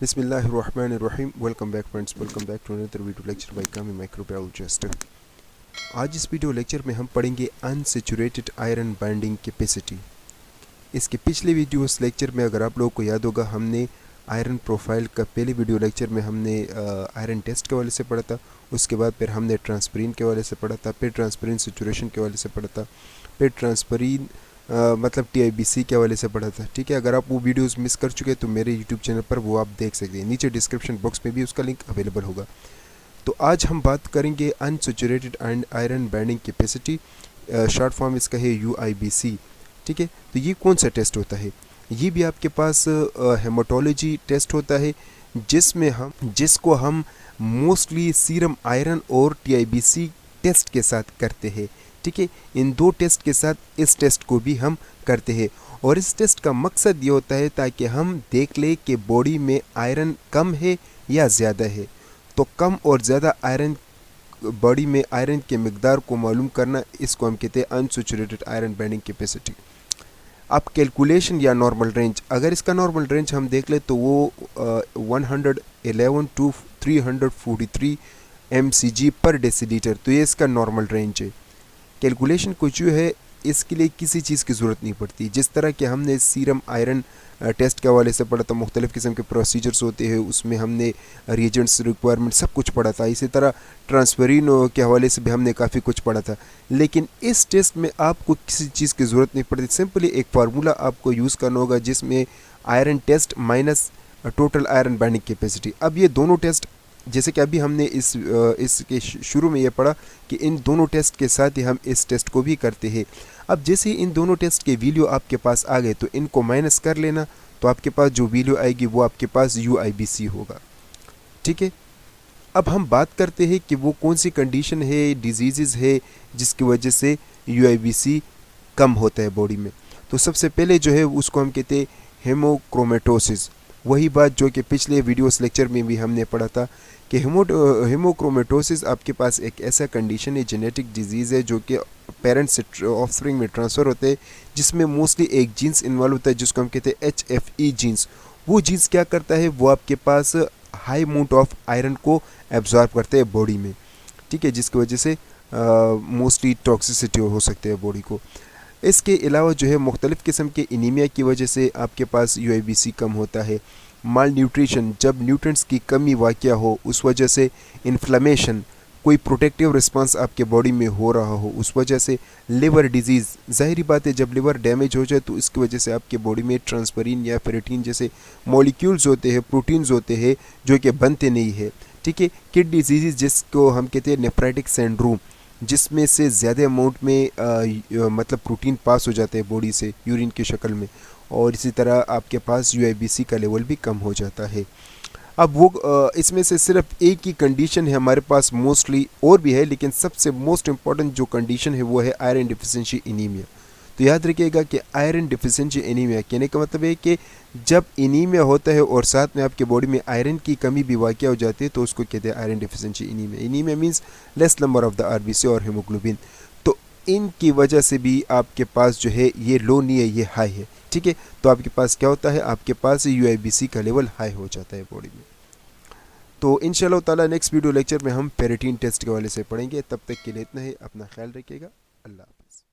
बिस्मिल्लाहिर्रहमानिर्रहीम। Welcome back friends, welcome back to another video lecture by Kami microbiologist. आज इस video lecture में हम पढ़ेंगे अनसैचुरेटेड आयरन बाइंडिंग कैपेसिटी। इसके पिछले वीडियोस लेक्चर में अगर आप लोगों को याद होगा, हमने आयरन प्रोफाइल का पहले वीडियो लेक्चर में हमने आयरन टेस्ट के हवाले से पढ़ा था। उसके बाद फिर हमने ट्रांसफरीन के हवाले से पढ़ा था, फिर ट्रांसफरीन सैचुरेशन के हवाले से पढ़ा था, फिर ट्रांसफरीन मतलब TIBC के हवाले से पढ़ा था। ठीक है, अगर आप वो वीडियोस मिस कर चुके हैं तो मेरे यूट्यूब चैनल पर वो आप देख सकते हैं, नीचे डिस्क्रिप्शन बॉक्स में भी उसका लिंक अवेलेबल होगा। तो आज हम बात करेंगे unsaturated and iron binding capacity, short form इसका है UIBC। ठीक है, तो ये कौन सा टेस्ट होता है? ये भी आपके पास हेमाटोलॉजी टेस्ट होता है, जिसको हम मोस्टली सीरम आयरन और TIBC टेस्ट के साथ करते हैं। ठीक है, इन दो टेस्ट के साथ इस टेस्ट को भी हम करते हैं, और इस टेस्ट का मकसद ये होता है ताकि हम देख लें कि बॉडी में आयरन कम है या ज़्यादा है। तो कम और ज़्यादा आयरन, बॉडी में आयरन के मिकदार को मालूम करना, इसको हम कहते हैं अनसैचुरेटेड आयरन बाइंडिंग कैपेसिटी। अब कैलकुलेशन या नॉर्मल रेंज, अगर इसका नॉर्मल रेंज हम देख लें तो वो 111 टू 343 mcg पर डेसीलीटर, तो ये इसका नॉर्मल रेंज है। कैलकुलेशन कुछ यूँ है, इसके लिए किसी चीज़ की ज़रूरत नहीं पड़ती। जिस तरह के हमने सीरम आयरन टेस्ट के हवाले से पढ़ा था, मुख्तलिफ़ किस्म के प्रोसीजर्स होते हैं, उसमें हमने रिएजेंट्स रिक्वायरमेंट सब कुछ पढ़ा था। इसी तरह ट्रांसफरीन के हवाले से भी हमने काफ़ी कुछ पढ़ा था। लेकिन इस टेस्ट में आपको किसी चीज़ की ज़रूरत नहीं पड़ती, सिंपली एक फार्मूला आपको यूज़ करना होगा जिसमें iron test minus total iron binding capacity. अब ये दोनों टेस्ट, जैसे कि अभी हमने इसके शुरू में ये पढ़ा कि इन दोनों टेस्ट के साथ ही हम इस टेस्ट को भी करते हैं। अब जैसे ही इन दोनों टेस्ट के वैल्यू आपके पास आ गए तो इनको माइनस कर लेना, तो आपके पास जो वैल्यू आएगी वो आपके पास UIBC होगा। ठीक है, अब हम बात करते हैं कि वो कौन सी कंडीशन है, डिजीज़ है जिसकी वजह से UIBC कम होता है बॉडी में। तो सबसे पहले जो है उसको हम कहते हैं हेमोक्रोमेटोसिस। वही बात जो कि पिछले वीडियोस लेक्चर में भी हमने पढ़ा था कि हेमोक्रोमेटोसिस आपके पास एक ऐसा कंडीशन है, जेनेटिक डिजीज़ है, जो कि पेरेंट्स से ऑफस्प्रिंग में ट्रांसफ़र होते हैं, जिसमें मोस्टली एक जीन्स इन्वॉल्व होता है जिसको हम कहते हैं HFE जीन्स। वो जीन्स क्या करता है, वो आपके पास हाई अमाउंट ऑफ आयरन को एब्जॉर्ब करते हैं बॉडी में। ठीक है, जिसकी वजह से मोस्टली टॉक्सिसिटी हो सकती है बॉडी को। इसके अलावा जो है मुख्तलिफ़ किस्म के एनीमिया की वजह से आपके पास UIBC कम होता है। माल न्यूट्रिशन, जब न्यूट्रिएंट्स की कमी वाक़या हो, उस वजह से इन्फ्लेमेशन, कोई प्रोटेक्टिव रिस्पांस आपके बॉडी में हो रहा हो, उस वजह से लिवर डिजीज़, ज़ाहिरी बात है जब लिवर डैमेज हो जाए तो इसकी वजह से आपके बॉडी में ट्रांसफरीन या फेरेटिन जैसे मॉलिक्यूल्स होते हैं, प्रोटीन्स होते हैं जो कि बनते नहीं है। ठीक है, किडनी डिजीज़ जिसको हम कहते हैं नेफ्राइटिक सिंड्रोम, जिसमें से ज़्यादा अमाउंट में मतलब प्रोटीन पास हो जाते हैं बॉडी से यूरिन की शक्ल में, और इसी तरह आपके पास UIBC का लेवल भी कम हो जाता है। अब वो इसमें से सिर्फ एक ही कंडीशन है हमारे पास, मोस्टली और भी है लेकिन सबसे मोस्ट इम्पॉर्टेंट जो कंडीशन है वो है आयरन डिफिशिएंसी एनीमिया। तो याद रखिएगा कि आयरन डिफिशिएंसी एनीमिया कहने का मतलब है कि जब एनीमिया होता है और साथ में आपके बॉडी में आयरन की कमी भी वाक़या हो जाती है तो उसको कहते हैं iron deficiency anaemia. Anaemia means less number of the RBC और हीमोग्लोबिन। तो इनकी वजह से भी आपके पास जो है ये लो नहीं है, ये हाई है। ठीक है, तो आपके पास क्या होता है, आपके पास UIBC का लेवल हाई हो जाता है बॉडी में। तो इंशाल्लाह ताला नेक्स्ट वीडियो लेक्चर में हम फेरेटिन टेस्ट के हवाले से पढ़ेंगे। तब तक के लिए इतना ही, अपना ख्याल रखिएगा। अल्लाह हाफ़िज़।